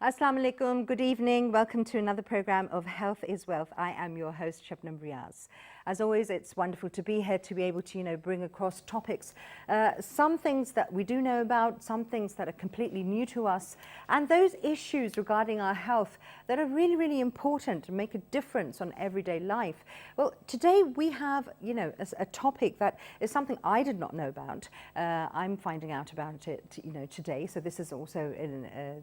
Assalamu alaikum, good evening. Welcome to another program of Health is Wealth. I am your host, Shabnam Riaz. As always, it's wonderful to be here to be able to, bring across topics, some things that we do know about, some things that are completely new to us, and those issues regarding our health that are really, really important to make a difference on everyday life. Well, today we have, a topic that is something I did not know about. I'm finding out about it, today. So this is also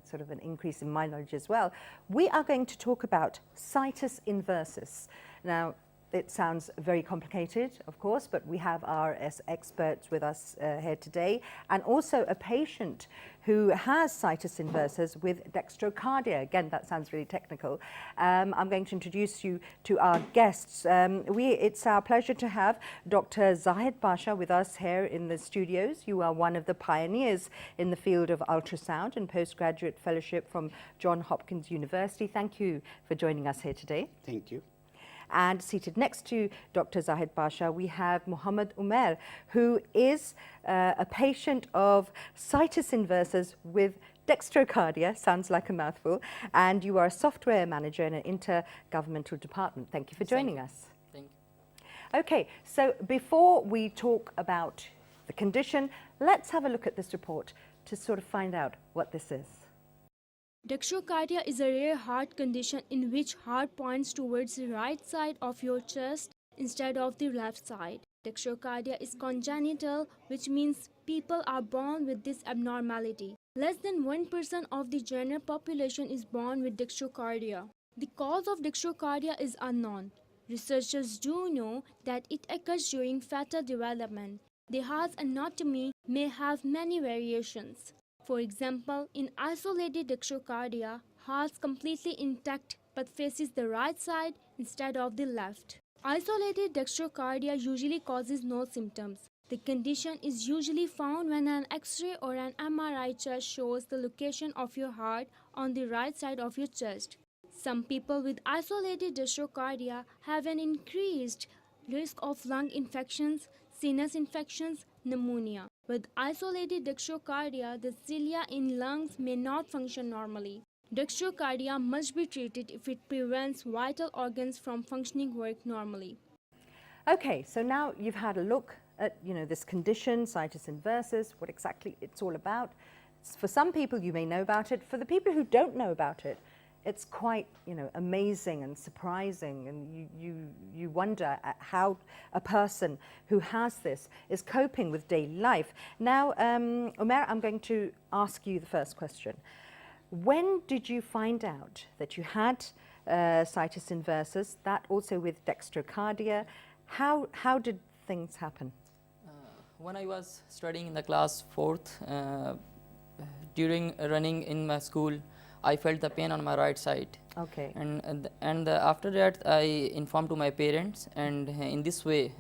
sort of an increase in my knowledge as well. We are going to talk about situs inversus. Now, it sounds very complicated, of course, but we have our experts with us here today, and also a patient who has situs inversus with dextrocardia. Again, that sounds really technical. I'm going to introduce you to our guests. It's our pleasure to have Dr. Zahid Pasha with us here in the studios. You are one of the pioneers in the field of ultrasound and postgraduate fellowship from Johns Hopkins University. Thank you for joining us here today. Thank you. And seated next to Dr. Zahid Pasha, we have Muhammad Umer, who is a patient of situs inversus with dextrocardia, sounds like a mouthful, and you are a software manager in an intergovernmental department. Thank you for joining us. Thank you. Okay, so before we talk about the condition, let's have a look at this report to sort of find out what this is. Dextrocardia is a rare heart condition in which heart points towards the right side of your chest instead of the left side. Dextrocardia is congenital, which means people are born with this abnormality. Less than 1% of the general population is born with dextrocardia. The cause of dextrocardia is unknown. Researchers do know that it occurs during fetal development. The heart's anatomy may have many variations. For example, in isolated dextrocardia, heart's completely intact but faces the right side instead of the left. Isolated dextrocardia usually causes no symptoms. The condition is usually found when an X-ray or an MRI chest shows the location of your heart on the right side of your chest. Some people with isolated dextrocardia have an increased risk of lung infections, sinus infections, pneumonia. With isolated dextrocardia, the cilia in lungs may not function normally. Dextrocardia must be treated if it prevents vital organs from functioning work normally. Okay, so now you've had a look at, this condition, situs inversus, what exactly it's all about. For some people, you may know about it. For the people who don't know about it, it's quite, amazing and surprising, and you wonder at how a person who has this is coping with daily life. Now, Umer, I'm going to ask you the first question. When did you find out that you had situs inversus, that also with dextrocardia? How did things happen? When I was studying in the class 4th, during running in my school, I felt the pain on my right side. Okay. And after that, I informed to my parents, and in this way,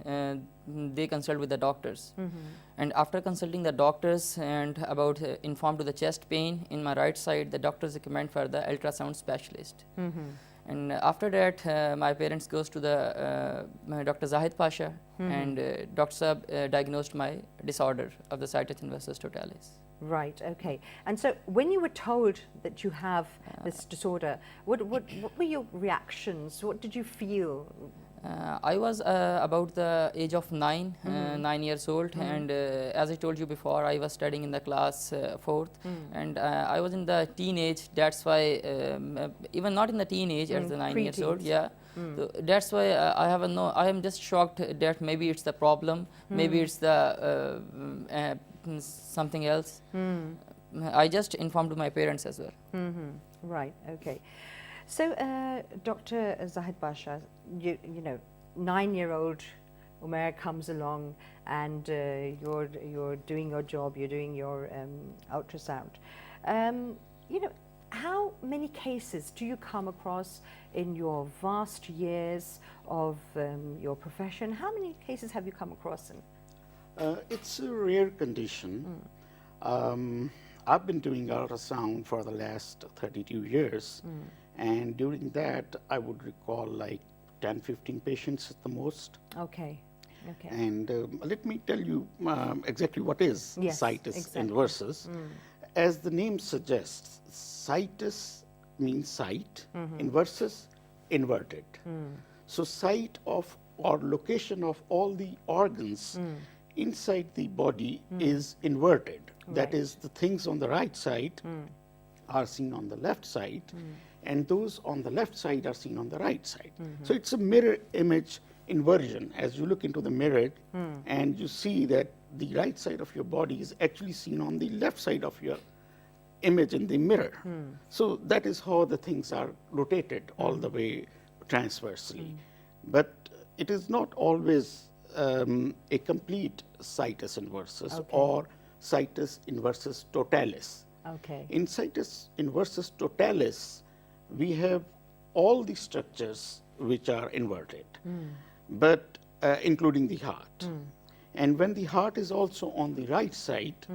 they consult with the doctors. Mm-hmm. And after consulting the doctors and about informed to the chest pain in my right side, the doctors recommend for the ultrasound specialist. Mm-hmm. And after that, my parents goes to the Dr. Zahid Pasha, mm-hmm. and Dr. Saab diagnosed my disorder of the situs inversus totalis. Right, okay. And so when you were told that you have this disorder, what were your reactions? What did you feel? I was about the age of 9, mm-hmm. 9 years old, mm-hmm. and as I told you before, I was studying in the class 4th, and I was in the teenage. That's why, even not in the teenage, as the 9 years old, yeah. So that's why I am just shocked that maybe it's the problem, maybe it's the something else. I just informed my parents as well. Mm-hmm. Right, okay. So, Dr. Zahid Pasha, you know, 9-year-old Umer comes along, and you're doing your job, you're doing your ultrasound. How many cases do you come across in your vast years of your profession? How many cases have you come across in? It's a rare condition. I've been doing ultrasound for the last 32 years, and during that I would recall like 10-15 patients at the most. Okay. Okay. And let me tell you exactly what is situs inversus. As the name suggests, situs means site, inversus, inverted. So site of or location of all the organs inside the body is inverted. That Right. is, the things on the right side are seen on the left side, and those on the left side are seen on the right side. So it's a mirror image inversion. As you look into the mirror and you see that the right side of your body is actually seen on the left side of your image in the mirror. So that is how the things are rotated all the way transversely. But it is not always a complete situs inversus Okay. or situs inversus totalis. Okay. In situs inversus totalis, we have all the structures which are inverted, but including the heart. And when the heart is also on the right side,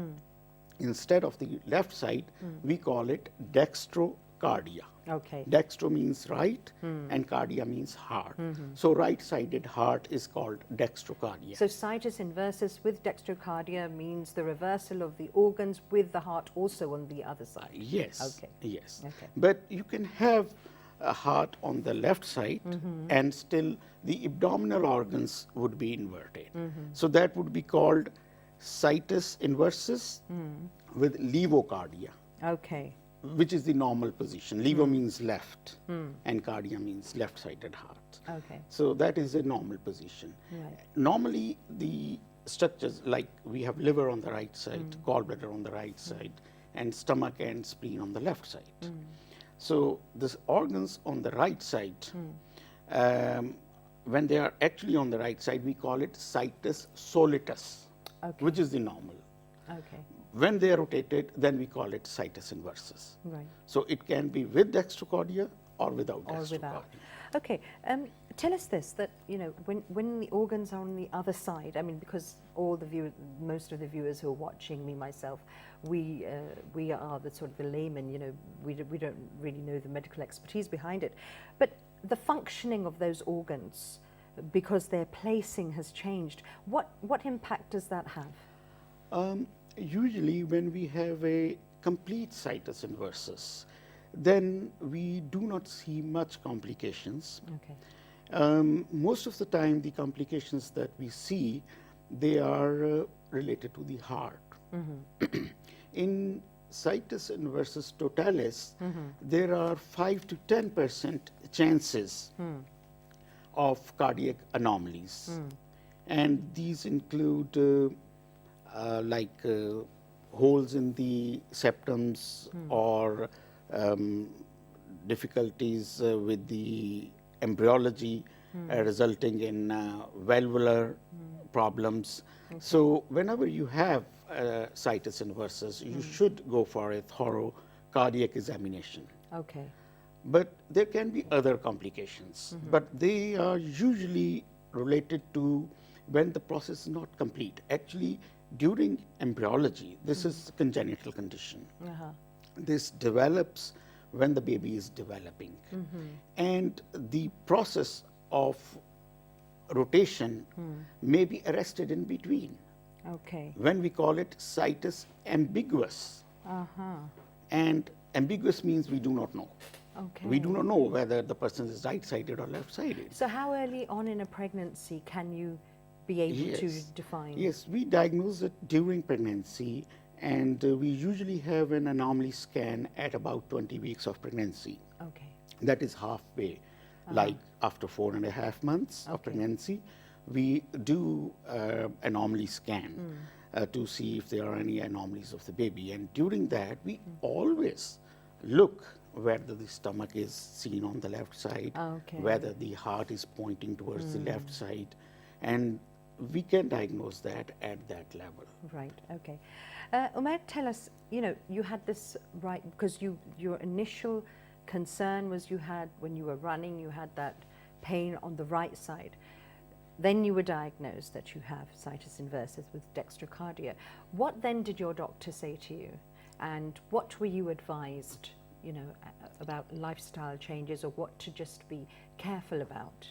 instead of the left side, we call it dextrocardia. Okay. Dextro means right, and cardia means heart. So right-sided heart is called dextrocardia. So situs inversus with dextrocardia means the reversal of the organs with the heart also on the other side. Yes. Okay. Yes. Okay. But you can have a heart on the left side, and still the abdominal organs would be inverted. So that would be called situs inversus with levocardia, Okay. which is the normal position. Levo means left, and cardia means left-sided heart. Okay. So that is a normal position. Right. Normally, the structures like we have liver on the right side, gallbladder on the right side, and stomach and spleen on the left side. So the organs on the right side, when they are actually on the right side, we call it situs solitus, Okay. which is the normal. Okay. When they are rotated, then we call it situs inversus. Right. So it can be with dextrocardia or without Or dextrocardia. without. Okay. Tell us this, that, you know, when the organs are on the other side, I mean, because all the viewers, most of the viewers who are watching, me, myself, we are the sort of the laymen, you know, we don't really know the medical expertise behind it. But the functioning of those organs, because their placing has changed, what impact does that have? Usually when we have a complete situs inversus, then we do not see much complications. Okay. Most of the time, the complications that we see, they are related to the heart. In situs inversus totalis, there are 5 to 10% chances of cardiac anomalies, and these include holes in the septums or difficulties with the embryology resulting in valvular problems. So whenever you have situs inversus, you should go for a thorough cardiac examination. Okay. But there can be other complications, but they are usually related to when the process is not complete. Actually, during embryology, this is a congenital condition. This develops when the baby is developing. And the process of rotation may be arrested in between, Okay. when we call it situs ambiguous. And ambiguous means we do not know. Okay. We do not know whether the person is right-sided or left-sided. So how early on in a pregnancy can you be able to Yes. define? Yes, we diagnose it during pregnancy, and we usually have an anomaly scan at about 20 weeks of pregnancy. Okay. That is halfway, like after 4.5 months of pregnancy, we do anomaly scan to see if there are any anomalies of the baby. And during that, we always look whether the stomach is seen on the left side, Okay. whether the heart is pointing towards the left side, and we can diagnose that at that level. Right. Okay. Umair, tell us, you know, you had this right because your initial concern was you had, when you were running, you had that pain on the right side. Then you were diagnosed that you have situs inversus with dextrocardia. What then did your doctor say to you? And what were you advised, you know, about lifestyle changes or what to just be careful about?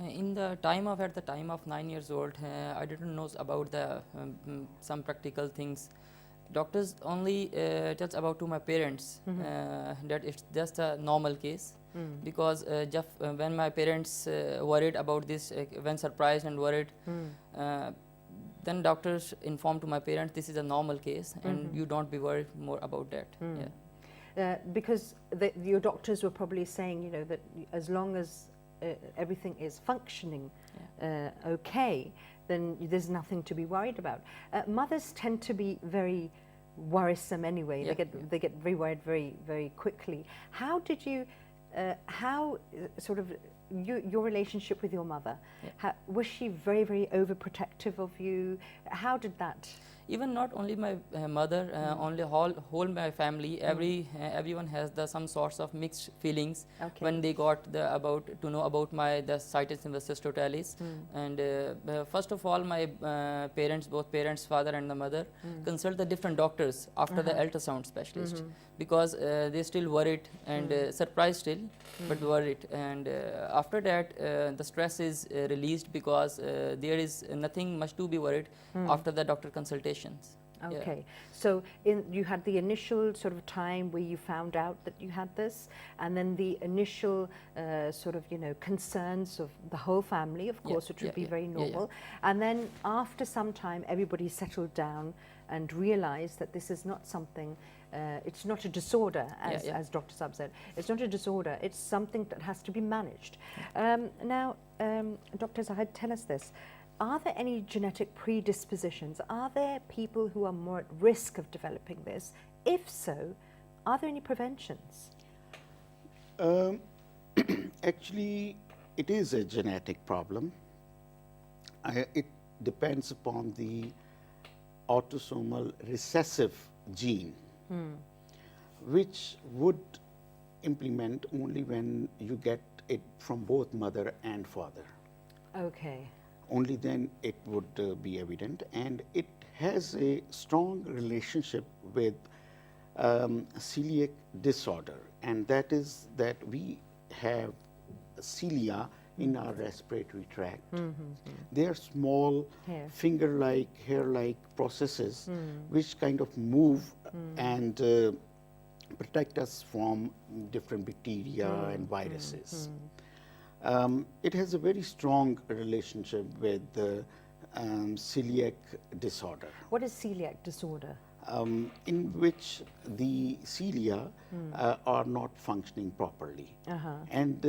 In the time of, at the time of 9 years old, I didn't know about the some practical things. Doctors only tells about to my parents that it's just a normal case. Because when my parents worried about this, when surprised and worried, then doctors informed to my parents this is a normal case and you don't be worried more about that. Because your doctors were probably saying, you know, that as long as everything is functioning okay, then there's nothing to be worried about. Mothers tend to be very worrisome anyway. They get very worried very quickly. How did you sort of your relationship with your mother? Was she very overprotective of you? How did that? Even not only my mother, only whole my family, everyone has some sorts of mixed feelings when they got to know about the situs inversus totalis. And first of all, my both parents, father and the mother, consult the different doctors after the ultrasound specialist, because they still worried and surprised still, but worried. And after that, the stress is released, because there is nothing much to be worried after the doctor consultations. Okay, so you had the initial sort of time where you found out that you had this, and then the initial sort of, you know, concerns of the whole family, of course, which would be very normal. And then after some time, everybody settled down and realized that this is not something, it's not a disorder, as Dr. Saab said. It's not a disorder, it's something that has to be managed. Now, Dr. Zahid, tell us this. Are there any genetic predispositions? Are there people who are more at risk of developing this? If so, are there any preventions? Actually, it is a genetic problem. It depends upon the autosomal recessive gene, which would implement only when you get it from both mother and father. Okay. Only then it would be evident, and it has a strong relationship with celiac disorder, and that is that we have cilia in our respiratory tract. They are small finger-like, hair-like processes which kind of move and protect us from different bacteria and viruses. It has a very strong relationship with celiac disorder. What is celiac disorder? In which the cilia are not functioning properly. And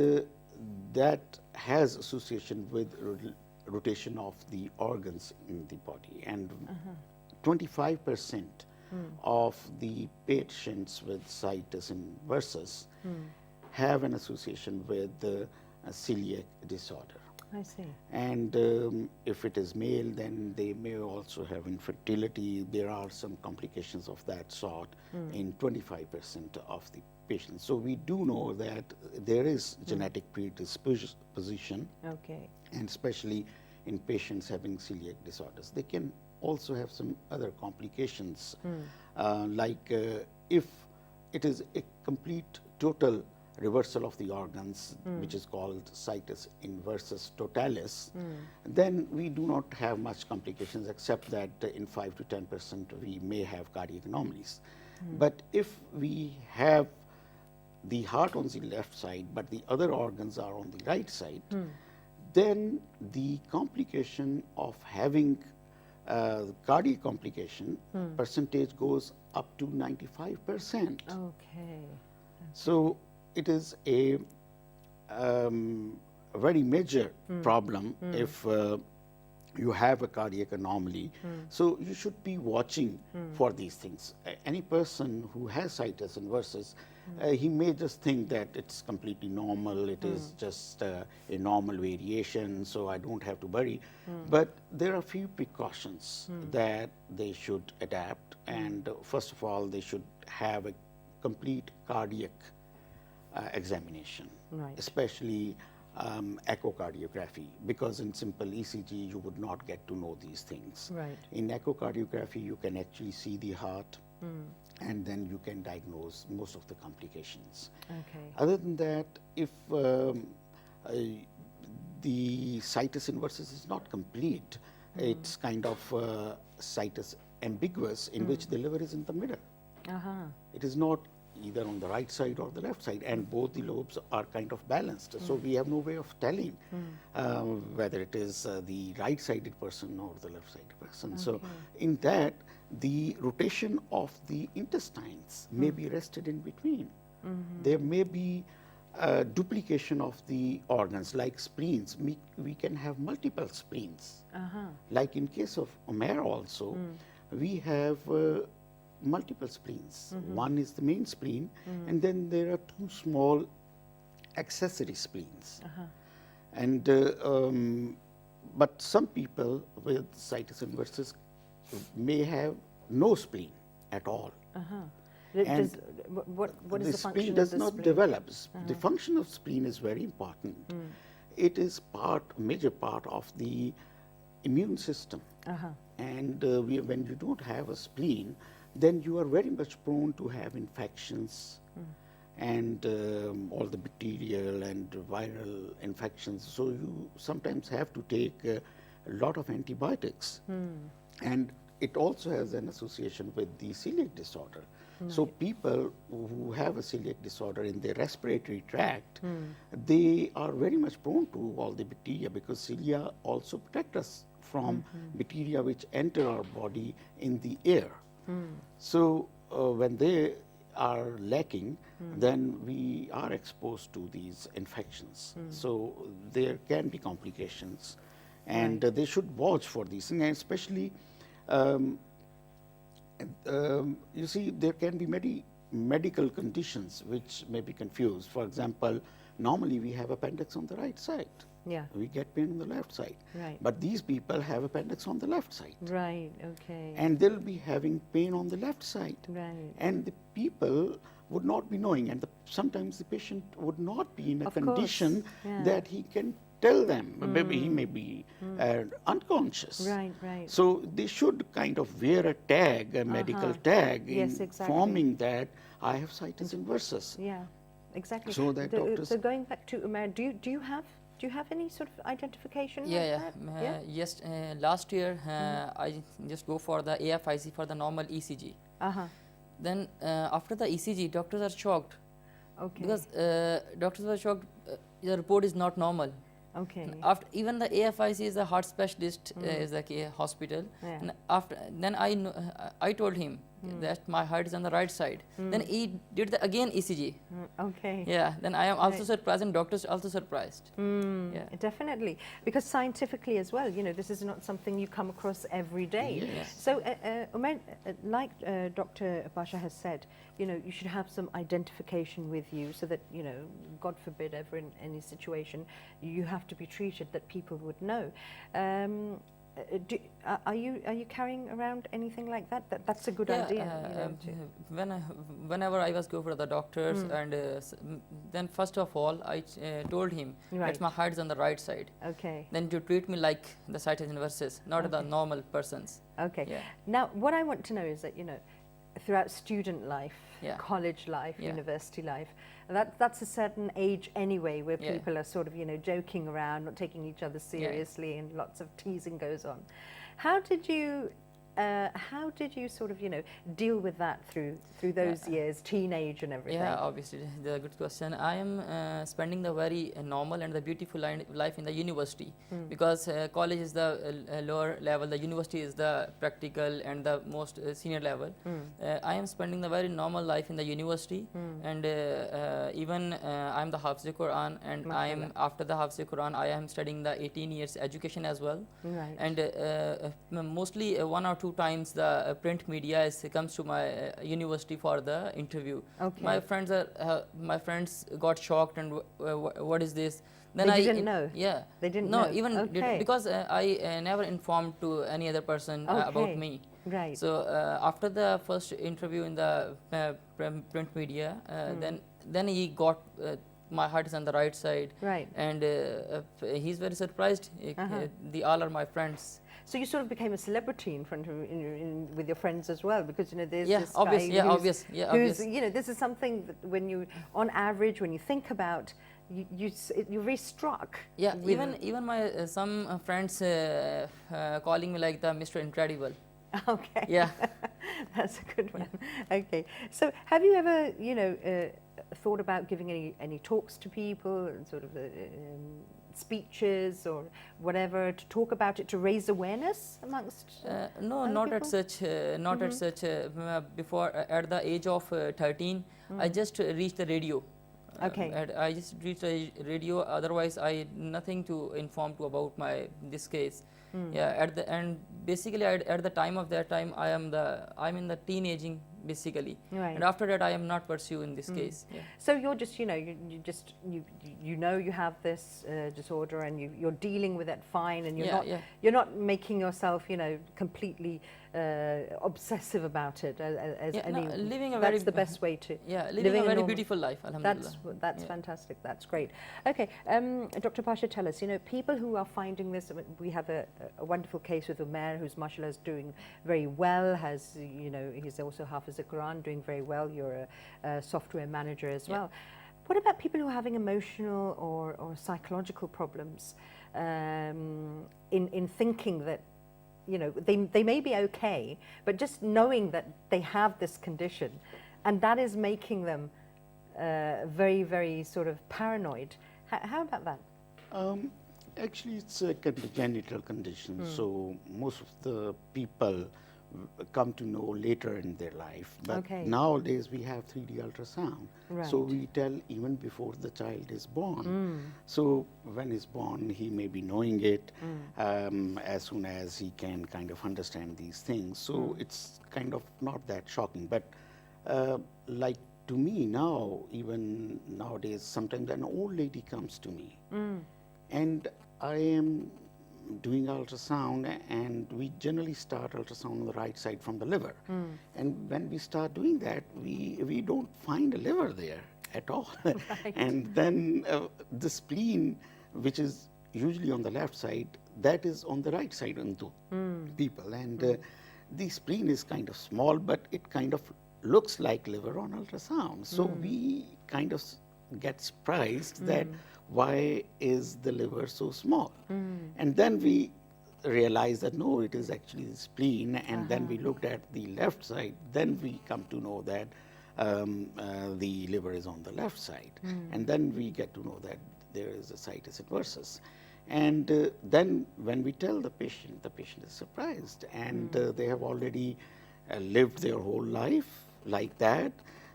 that has association with rotation of the organs in the body. And 25% of the patients with situs inversus have an association with celiac disorder. I see. And if it is male, then they may also have infertility. There are some complications of that sort in 25% of the patients. So we do know that there is genetic predisposition, and especially in patients having celiac disorders. They can also have some other complications, like if it is a complete total reversal of the organs, which is called situs inversus totalis, then we do not have much complications, except that in 5 to 10% we may have cardiac anomalies. But if we have the heart on the left side, but the other organs are on the right side, then the complication of having cardiac complication percentage goes up to 95%. Okay. So it is a very major problem if you have a cardiac anomaly. So you should be watching for these things. Any person who has situs inversus, he may just think that it's completely normal, it is just a normal variation, so I don't have to worry. But there are a few precautions that they should adapt, and first of all, they should have a complete cardiac examination, especially echocardiography, because in simple ECG you would not get to know these things. In echocardiography you can actually see the heart, and then you can diagnose most of the complications. Other than that, if the situs inversus is not complete, it's kind of situs ambiguous in which the liver is in the middle. It is not either on the right side or the left side, and both the lobes are kind of balanced. So we have no way of telling whether it is the right-sided person or the left-sided person. So in that, the rotation of the intestines may be rested in between. There may be duplication of the organs, like spleens. We can have multiple spleens. Like in case of Omer also, we have multiple spleens. One is the main spleen, and then there are two small accessory spleens. And but some people with situs inversus may have no spleen at all. And what is the the spleen function does of the not spleen? develop. The function of spleen is very important. It is major part of the immune system. And when you don't have a spleen, then you are very much prone to have infections and all the bacterial and viral infections. So you sometimes have to take a lot of antibiotics. And it also has an association with the celiac disorder. So people who have a celiac disorder in their respiratory tract, they are very much prone to all the bacteria, because cilia also protect us from bacteria which enter our body in the air. So when they are lacking, then we are exposed to these infections. So there can be complications, and they should watch for these things, and especially you see, there can be many medical conditions which may be confused. For example, normally we have appendix on the right side. Yeah. We get pain on the left side. Right. But these people have appendix on the left side. Right. Okay. And they'll be having pain on the left side. Right. And the people would not be knowing, and sometimes the patient would not be in a Of condition course, yeah. that he can tell them. Maybe he may be unconscious. Right, right. So they should kind of wear a tag, a medical tag, Yes, exactly. informing that I have situs inversus. Yeah, exactly. So that doctors- So going back to Umair, do you have any sort of identification? Yeah, like that? yes. Last year, I just go for the AFIC for the normal ECG. Then after the ECG, doctors are shocked. Okay. Because doctors were shocked. The report is not normal. Okay. After even the AFIC is a heart specialist, is like a hospital. Yeah. And after then I told him that my heart is on the right side. Then he did the again ECG. Okay. Yeah. Then I am also Right. surprised, and doctors also surprised. Yeah. Definitely, because scientifically as well, this is not something you come across every day. Yes. So, Umair, like Dr. Basha has said, you should have some identification with you, so that God forbid, ever in any situation, you have to be treated, that people would know. Are you carrying around anything like that? That's a good idea. Whenever I was go for the doctors, and then first of all I told him Right. that my heart is on the right side. Okay. Then to treat me like the situs inversus, not the normal persons. Okay. Yeah. Now, what I want to know is that, throughout student life, Yeah. college life, Yeah. university life, that's a certain age anyway, where Yeah. people are sort of, joking around, not taking each other seriously, and lots of teasing goes on. How did you sort of, deal with that through those years, teenage and everything? Yeah, obviously, the good question. I am spending the very normal and the beautiful life in the university, because college is the lower level, the university is the practical and the most senior level. I am spending the very normal life in the university, and even I am the Hafiz Quran, and I am after the Hafiz Quran, I am studying the 18 years education as well. Right. And mostly 1 or 2 times the print media comes to my university for the interview. Okay. My friends got shocked, and what is this? Then They didn't know? Yeah, They didn't no, know? even Okay. because I never informed to any other person about Okay. me. Right. So after the first interview in the print media, then he got my heart is on the right side. Right. And he's very surprised. They all are my friends. So you sort of became a celebrity in front of with your friends as well, because there's Yeah, this obvious, guy yeah, who's, obvious, yeah, who's obvious. this is something that when you, on average, when you think about, you're very struck. Yeah, with- even my some friends calling me like the Mr. Incredible. Okay. Yeah. That's a good one. Okay. So have you ever, thought about giving any talks to people and sort of speeches or whatever to talk about it, to raise awareness amongst No, other not at people? such, not at such. Before, at the age of 13, I just reached the radio. Okay. I just reached a radio. Otherwise, I nothing to inform to about this case. Yeah. At the end, basically, at the time of that time, I'm in the teenaging basically, Right. and after that, I am not pursue in this case. Yeah. So you're just, you know you have this disorder and you're dealing with it fine, and you're not making yourself, completely obsessive about it. Living a that's very the best way to. living a very normal- beautiful life. Alhamdulillah. That's fantastic. That's great. Okay, Dr. Pasha, tell us. People who are finding this. We have a wonderful case with Umair, who's mashallah is doing very well. Has he's also Hafiz al-Quran, doing very well. You're a software manager as well. What about people who are having emotional or psychological problems in thinking that they may be okay, but just knowing that they have this condition, and that is making them very, very sort of paranoid. How about that? Actually, it's a congenital condition, so most of the people come to know later in their life. But Okay. nowadays we have 3D ultrasound, so Right. we tell even before the child is born. So when he's born, he may be knowing it as soon as he can kind of understand these things. So it's kind of not that shocking. But like to me now, even nowadays, sometimes an old lady comes to me and I am doing ultrasound, and we generally start ultrasound on the right side from the liver. And when we start doing that, we don't find a liver there at all. And then the spleen, which is usually on the left side, that is on the right side in people. And the spleen is kind of small, but it kind of looks like liver on ultrasound. So we kind of get surprised that why is the liver so small? And then we realize that no, it is actually the spleen. And then we looked at the left side. Then we come to know that the liver is on the left side. And then we get to know that there is a situs inversus. And then when we tell the patient is surprised. And they have already lived their whole life like that.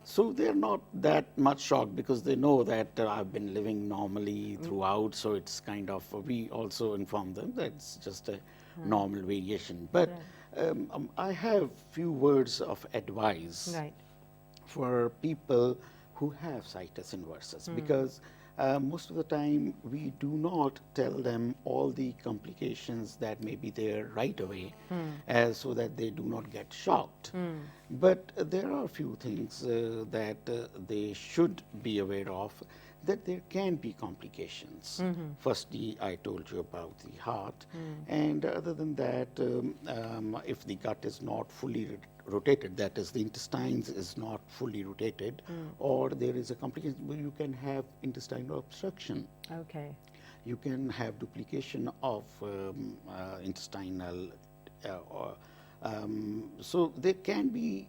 So they're not that much shocked because they know that I've been living normally throughout. So it's kind of, we also inform them that it's just a normal variation. But I have few words of advice for people who have situs inversus, because most of the time we do not tell them all the complications that may be there right away, so that they do not get shocked. But there are a few things that they should be aware of, that there can be complications. Firstly, I told you about the heart, and other than that, if the gut is not fully rotated, that is, the intestines is not fully rotated, or there is a complication where you can have intestinal obstruction. Okay. You can have duplication of intestinal, so there can be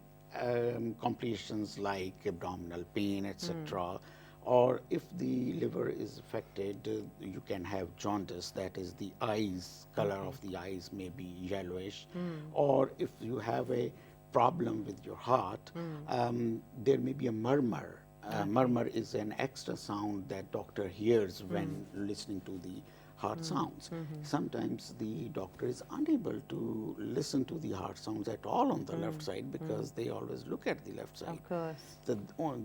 complications like abdominal pain, etc. Or if the liver is affected, you can have jaundice, that is, the eyes, color of the eyes may be yellowish. Or if you have a problem with your heart, there may be a murmur. Murmur is an extra sound that doctor hears when listening to the heart sounds. Sometimes the doctor is unable to listen to the heart sounds at all on the left side, because they always look at the left side. Of course.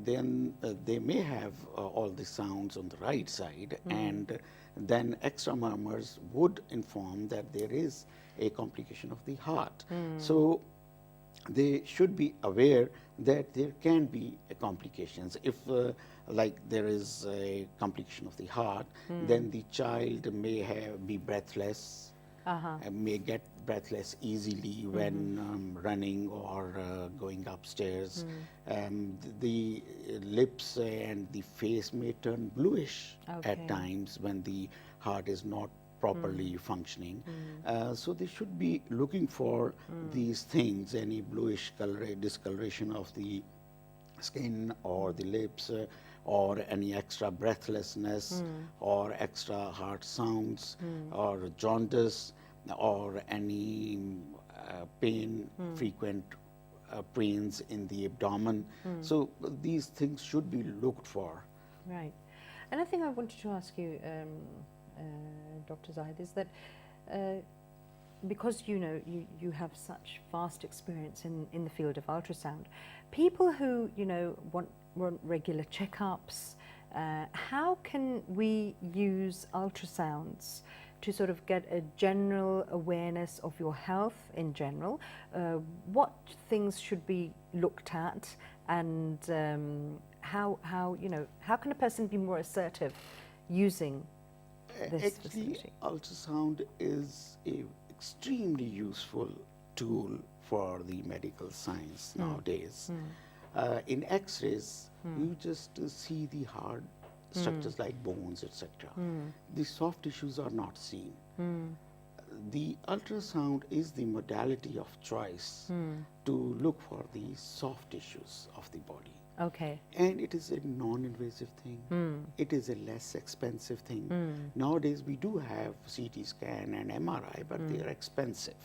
Then they may have all the sounds on the right side, and then extra murmurs would inform that there is a complication of the heart. So they should be aware that there can be complications. If like there is a complication of the heart, then the child may be breathless, may get breathless easily when running or going upstairs. The lips and the face may turn bluish at times when the heart is not properly functioning. So they should be looking for these things, any bluish discoloration of the skin or the lips, or any extra breathlessness, or extra hard sounds, or jaundice, or any pain, frequent pains in the abdomen. So these things should be looked for. Right. Another thing I wanted to ask you, Dr. Zahid, is that because you have such vast experience in the field of ultrasound, people who want regular checkups, how can we use ultrasounds to sort of get a general awareness of your health in general? What things should be looked at, and how can a person be more assertive using this Actually, facility? ultrasound is a extremely useful tool for the medical science nowadays. In X-rays, you just see the hard structures like bones, etc. The soft tissues are not seen. The ultrasound is the modality of choice to look for the soft tissues of the body. Okay. And it is a non-invasive thing. It is a less expensive thing. Nowadays we do have CT scan and MRI, but they are expensive.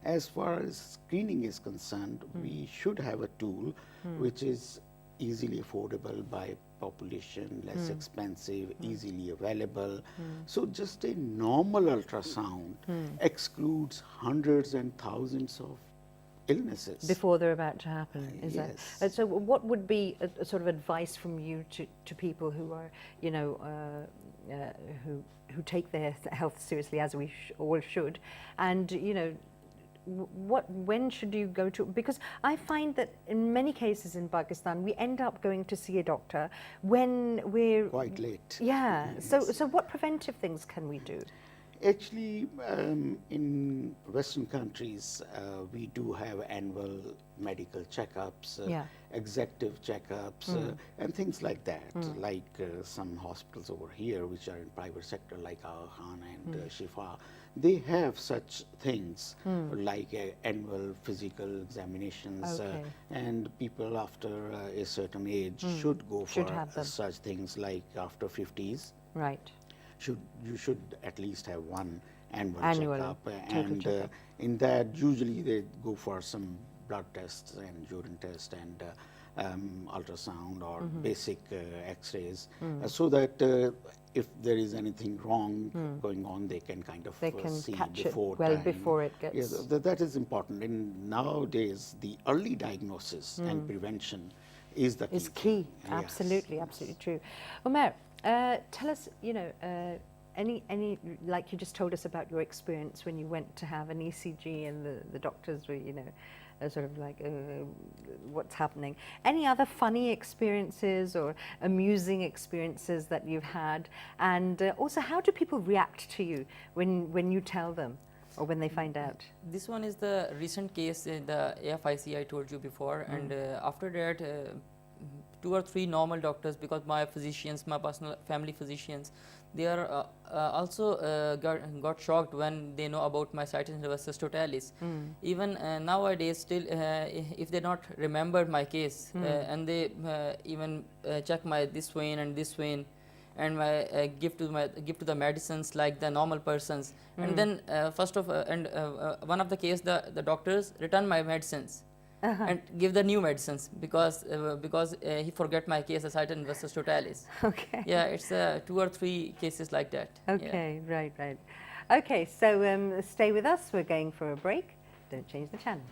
As far as screening is concerned, we should have a tool which is easily affordable by population, less expensive, easily available. So just a normal ultrasound excludes hundreds and thousands of illnesses. Before they're about to happen, is Yes. that? So what would be a sort of advice from you to people who are, who take their health seriously, as we all should, and when should you go to? Because I find that in many cases in Pakistan, we end up going to see a doctor when we're Quite late. Yeah. Yes. So what preventive things can we do? Actually, in Western countries, we do have annual medical checkups, Yeah. executive checkups, and things like that. Like some hospitals over here, which are in private sector, like Aga Khan and Shifa, they have such things like annual physical examinations, Okay. and people after a certain age should go Should for have them. such things, like after 50s. Right. You should at least have one annual Annual checkup, total and checkup. in that usually they go for some blood tests and urine test and ultrasound or basic X-rays, so that if there is anything wrong going on, they can kind of They can see catch it before well time. before it gets. Yes, that is important. And nowadays, the early diagnosis and prevention is the key. Is key. Yes. Absolutely, absolutely true. Umair, tell us, any like you just told us about your experience when you went to have an ECG and the doctors were, sort of like, what's happening? Any other funny experiences or amusing experiences that you've had? And also, how do people react to you when you tell them or when they find out? This one is the recent case in the AFIC I told you before, and after that 2 or 3 normal doctors, because my physicians, my personal family physicians, they are also got shocked when they know about my sinus versus totalis. Even nowadays still, if they not remembered my case, and they even check my this vein and this vein, and my give to the medicines like the normal persons, and then one of the case, the doctors return my medicines and give the new medicines because he forget my case ascites versus totalis. Okay. Yeah, it's 2 or 3 cases like that. Okay, right. Okay, so stay with us. We're going for a break. Don't change the channel.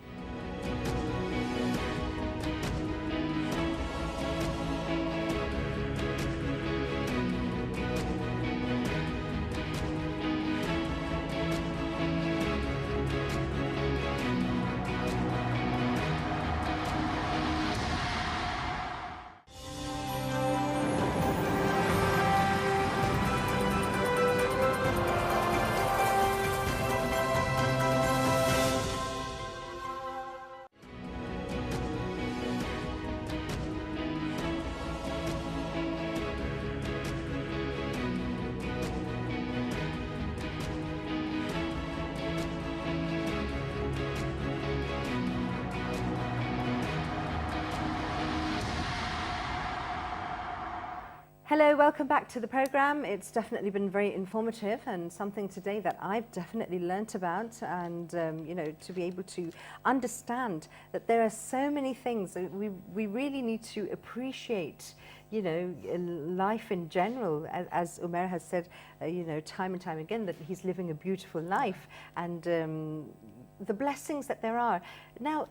Hello, welcome back to the program. It's definitely been very informative and something today that I've definitely learnt about, and you know, to be able to understand that there are so many things that we really need to appreciate, you know, in life in general, as Umair has said, you know, time and time again, that he's living a beautiful life, and the blessings that there are. Now,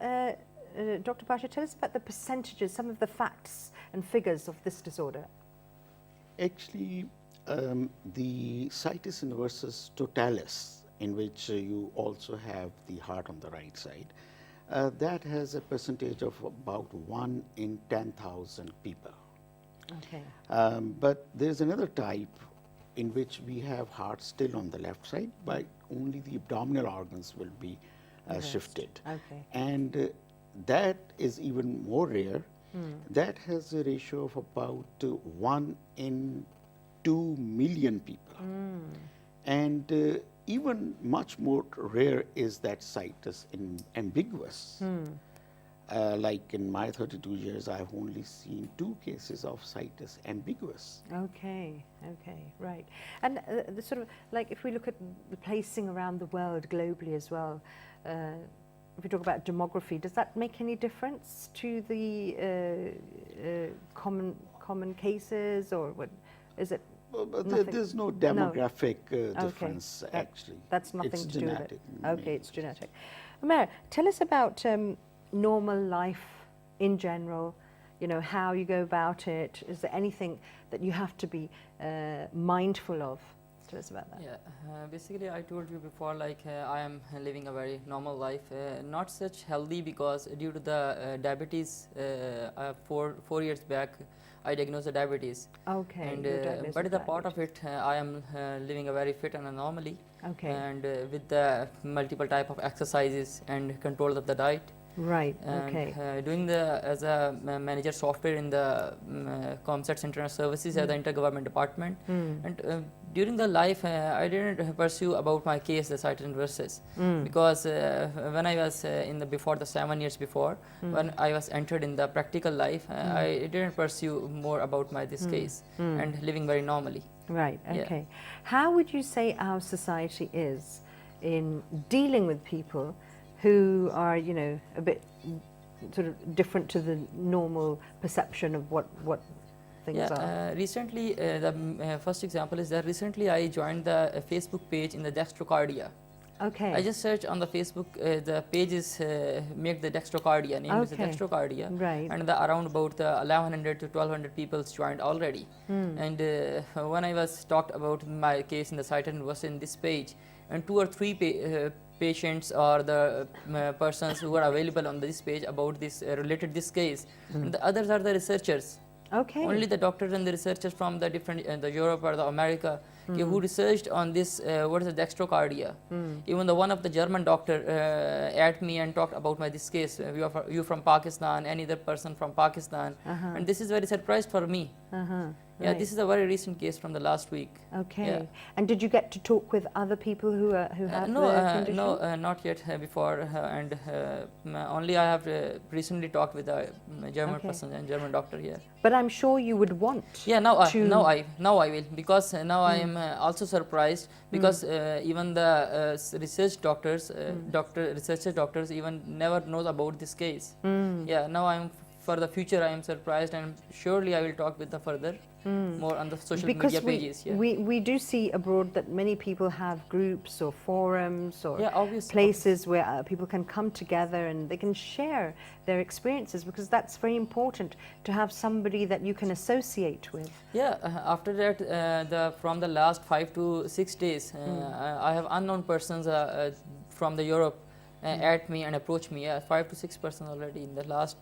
Dr. Basha, tell us about the percentages, some of the facts and figures of this disorder. Actually, the situs inversus totalis, in which you also have the heart on the right side, that has a percentage of about 1 in 10,000 people. Okay. But there's another type in which we have heart still on the left side, but only the abdominal organs will be shifted. Okay. And that is even more rare. That has a ratio of about 1 in 2 million people. And even much more rare is that situs ambiguous. Like in my 32 years, I've only seen 2 cases of situs ambiguous. Okay, okay, right. And the sort of, like, if we look at the placing around the world globally as well, if we talk about demography, does that make any difference to the common cases, or what is it? But there's no demographic difference, Okay. actually. That's nothing It's to genetic, do with it. Okay, mainly. it's genetic. Umair, tell us about normal life in general. You know, how you go about it. Is there anything that you have to be mindful of? Tell us about that. Yeah, basically I told you before, like I am living a very normal life, not such healthy, because due to the diabetes, 4 years back I diagnosed the diabetes. Okay. And you're diagnosed but with as a part of diabetes. it, I am living a very fit and normally. Okay. And with the multiple type of exercises and control of the diet. Right. And Okay. doing the as a manager software in the ComSets International Services at the Intergovernment Department. And during the life, I didn't pursue about my case, the situs inversus, because when I was before the 7 years before, when I was entered in the practical life, I didn't pursue more about this case and living very normally. Right. Yeah. Okay. How would you say our society is in dealing with people who are, you know, a bit sort of different to the normal perception of what things are? Recently, the first example is that recently I joined the Facebook page in the DEXTROCARDIA. Okay. I just searched on the Facebook, the pages make the DEXTROCARDIA, name is the Okay. DEXTROCARDIA. Right. And around about 1100 to 1200 people joined already. And when I was talked about my case in the site and was in this page, and 2 or 3 patients or the persons who are available on this page about this related this case, and the others are the researchers. Okay. Only the doctors and the researchers from the different the Europe or the America who researched on this what is the DEXTROCARDIA. Even the one of the German doctor at me and talked about this case. You from Pakistan, any other person from Pakistan, and this is very surprised for me. Yeah, Right. this is a very recent case from the last week. Okay. Yeah. And did you get to talk with other people who have the condition? No, not yet before, and only I have recently talked with a German Okay. person and German doctor here. But I'm sure you would want. Yeah, to- now I will, because now I am also surprised, because even the research doctors, researcher doctors even never knows about this case. Yeah, now I am, for the future I am surprised, and surely I will talk with the further more on the social Because media pages. Yeah. we do see abroad that many people have groups or forums or Yeah, obviously. places where people can come together and they can share their experiences, because that's very important to have somebody that you can associate with. Yeah, after that, from the last 5 to 6 days, I have unknown persons from the Europe at me and approach me. Yeah, 5 to 6 persons already in the last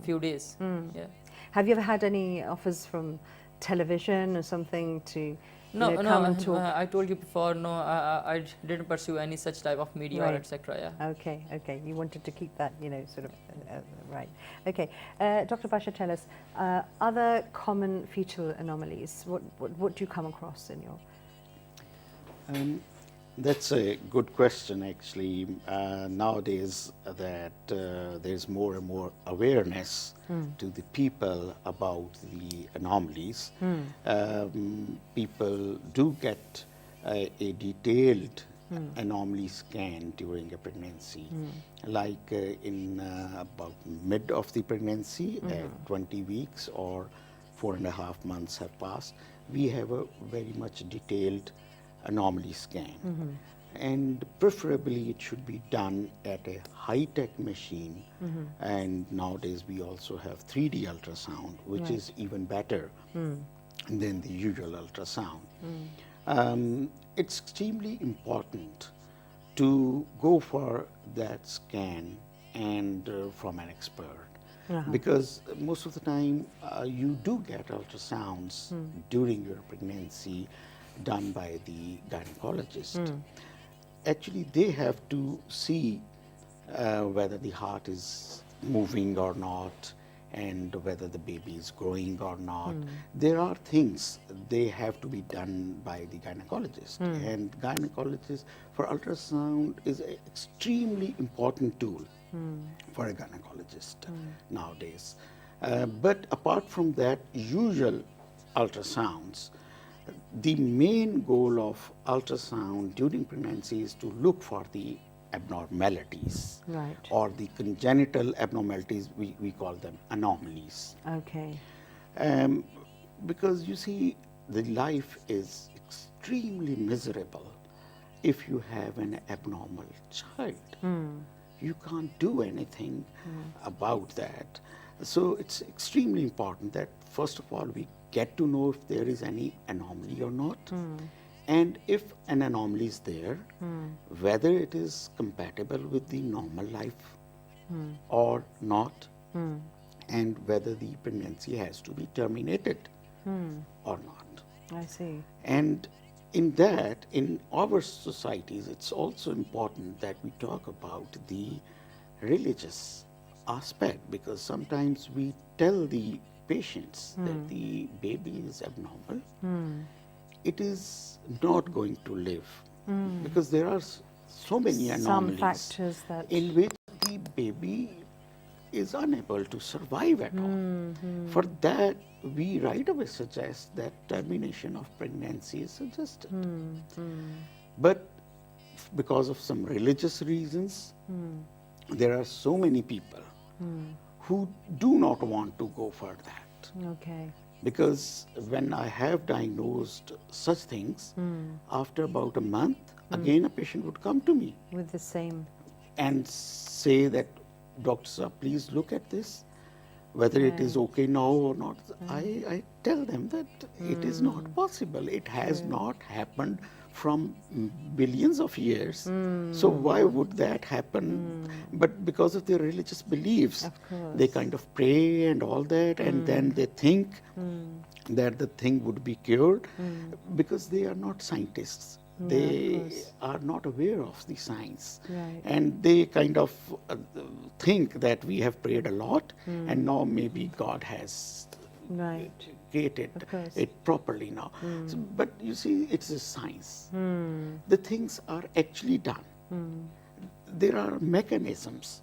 few days. Yeah. Have you ever had any offers from television or something to come and talk? I told you before, no, I didn't pursue any such type of media or Right. etc. Yeah. Okay, okay. You wanted to keep that, sort of, right. Okay. Dr. Basha, tell us, other common fetal anomalies, what do you come across in your... That's a good question, actually. Nowadays, that there's more and more awareness to the people about the anomalies. People do get a detailed anomaly scan during a pregnancy. Like in about mid of the pregnancy, at 20 weeks or 4.5 months have passed, we have a very much detailed anomaly scan. And preferably it should be done at a high-tech machine. And nowadays we also have 3D ultrasound, which is even better than the usual ultrasound. It's extremely important to go for that scan and from an expert. Because most of the time you do get ultrasounds during your pregnancy done by the gynecologist. Actually, they have to see whether the heart is moving or not, and whether the baby is growing or not. There are things they have to be done by the gynecologist. And gynecologist for ultrasound is an extremely important tool for a gynecologist nowadays. But apart from that usual ultrasounds, the main goal of ultrasound during pregnancy is to look for the abnormalities or the congenital abnormalities. We call them anomalies. Okay. Because you see, the life is extremely miserable if you have an abnormal child. You can't do anything about that. So it's extremely important that first of all we get to know if there is any anomaly or not, and if an anomaly is there, whether it is compatible with the normal life or not, and whether the pregnancy has to be terminated or not. I see. And in that, in our societies, it's also important that we talk about the religious aspect, because sometimes we tell the patients that the baby is abnormal, it is not going to live, because there are so many anomalies factors that in which the baby is unable to survive at all. For that, we right away suggest that termination of pregnancy is suggested. But because of some religious reasons, there are so many people who do not want to go for that. Okay. Because when I have diagnosed such things, after about a month, again a patient would come to me With the same. and say that, Doctor sir, please look at this, whether it is okay now or not. I tell them that it is not possible. It has not happened from billions of years. So why would that happen? But because of their religious beliefs, Of course. they kind of pray and all that, and then they think that the thing would be cured, because they are not scientists. They are not aware of the science. Right. And they kind of think that we have prayed a lot, and now maybe God has Right. created Of course. it properly now. So, but you see, it's a science. The things are actually done. There are mechanisms.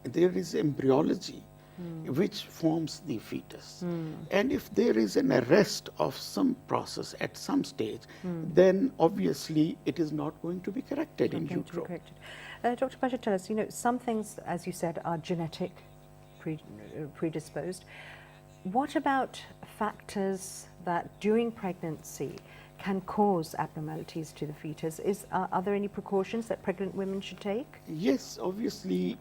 There is embryology which forms the fetus. And if there is an arrest of some process at some stage, then obviously it is not going to be corrected in Going to be utero. corrected. Dr. Pasha, tell us, some things, as you said, are genetic, predisposed. What about factors that during pregnancy can cause abnormalities to the fetus? Are there any precautions that pregnant women should take? Yes, obviously,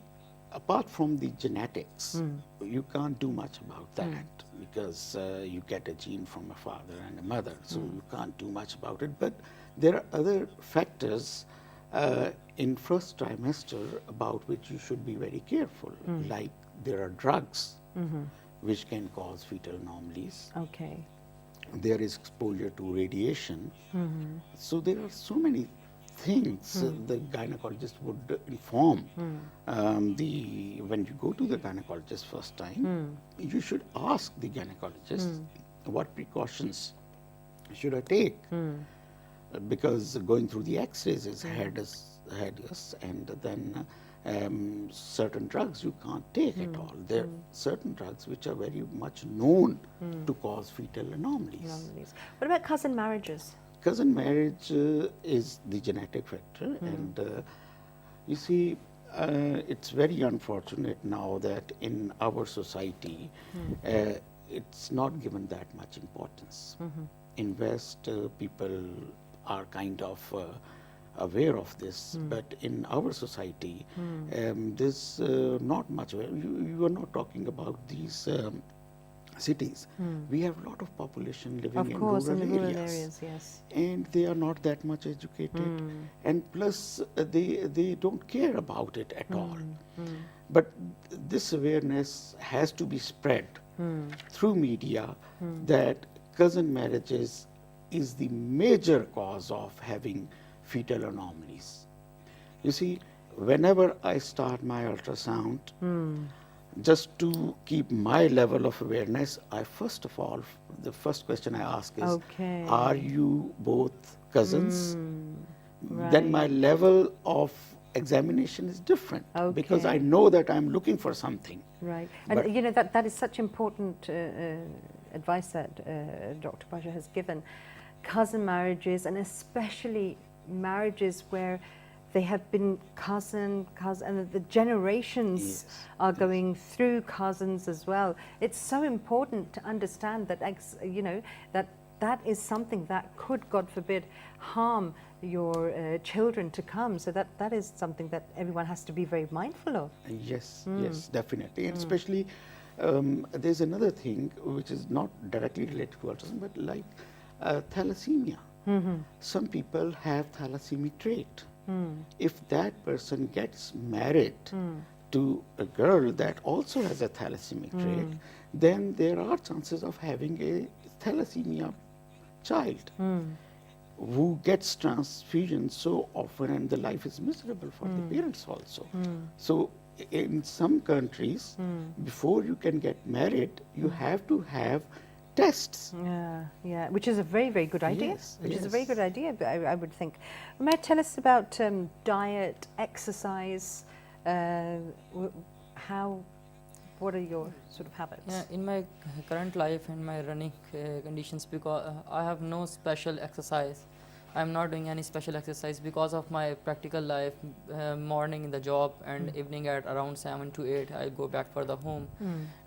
apart from the genetics, you can't do much about that, because you get a gene from a father and a mother, so you can't do much about it. But there are other factors in first trimester about which you should be very careful, like there are drugs which can cause fetal anomalies. Okay. There is exposure to radiation. So there are so many things the gynecologist would inform. When you go to the gynecologist first time, you should ask the gynecologist, what precautions should I take? because going through the X-rays is headaches, and then certain drugs you can't take at all. There are certain drugs which are very much known to cause fetal anomalies. What about cousin marriages? Cousin marriage is the genetic factor, and you see, it's very unfortunate now that in our society, it's not given that much importance. In West, people are kind of aware of this, but in our society, there's not much. You are not talking about these cities. We have a lot of population living in rural areas. Yes. And they are not that much educated, and plus they don't care about it at all. But this awareness has to be spread through media that cousin marriages is the major cause of having fetal anomalies. You see, whenever I start my ultrasound, just to keep my level of awareness, I first of all, the first question I ask is, are you both cousins? Then my level of examination is different because I know that I'm looking for something. Right, and you know that is such important advice that Dr. Pasha has given. Cousin marriages, and especially marriages where they have been cousin, and the generations are going through cousins as well. It's so important to understand that, you know, that is something that could, God forbid, harm your children to come. So that is something that everyone has to be very mindful of. Yes, yes, definitely. And especially, there's another thing which is not directly related to autism, but like thalassemia. Some people have thalassemia trait. If that person gets married to a girl that also has a thalassemia trait, then there are chances of having a thalassemia child who gets transfusion so often, and the life is miserable for the parents also. So in some countries, before you can get married, you have to have tests. Yeah, which is a very, very good idea. Yes, which is a very good idea, I would think. May I tell us about diet, exercise, what are your sort of habits? Yeah, in my current life and my running conditions, because I have no special exercise. I'm not doing any special exercise because of my practical life. Morning in the job and evening at around 7 to 8 I go back for the home.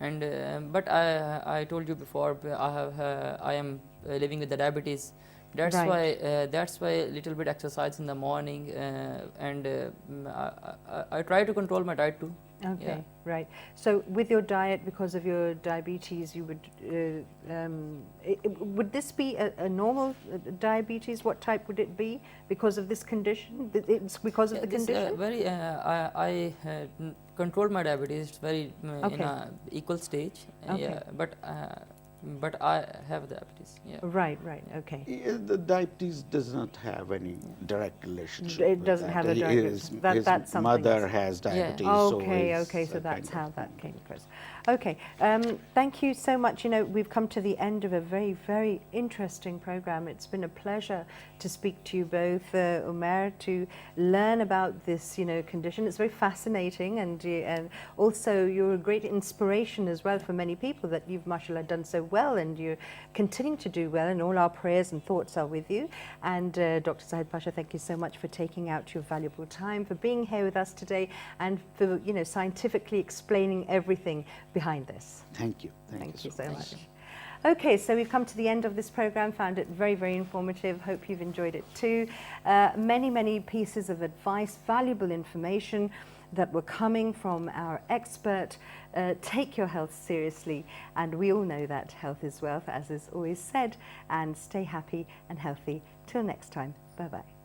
And but I told you before, I am living with the diabetes. That's why a little bit exercise in the morning, and I try to control my diet too. Okay, right. So with your diet, because of your diabetes, you would would this be a normal diabetes? What type would it be because of this condition? It's because of the condition? I control my diabetes. It's very in a equal stage. Yeah, but I have diabetes. Yeah. Right. Okay. The diabetes does not have any direct relationship. It doesn't have a direct relationship. That's his mother has diabetes. Yeah. So that's how that came across. Okay. Thank you so much. You know, we've come to the end of a very, very interesting program. It's been a pleasure to speak to you both, Umair, to learn about this, you know, condition. It's very fascinating, and also you're a great inspiration as well for many people that you've, mashallah, done so well, and you're continuing to do well, and all our prayers and thoughts are with you. And Dr. Zahid Pasha, thank you so much for taking out your valuable time, for being here with us today, and for, you know, scientifically explaining everything behind this. Thank you. Thank you so much. Okay, so we've come to the end of this program, found it very, very informative. Hope you've enjoyed it too. Many pieces of advice, valuable information that were coming from our expert. Take your health seriously, and we all know that health is wealth, as is always said, and stay happy and healthy. Till next time, bye-bye.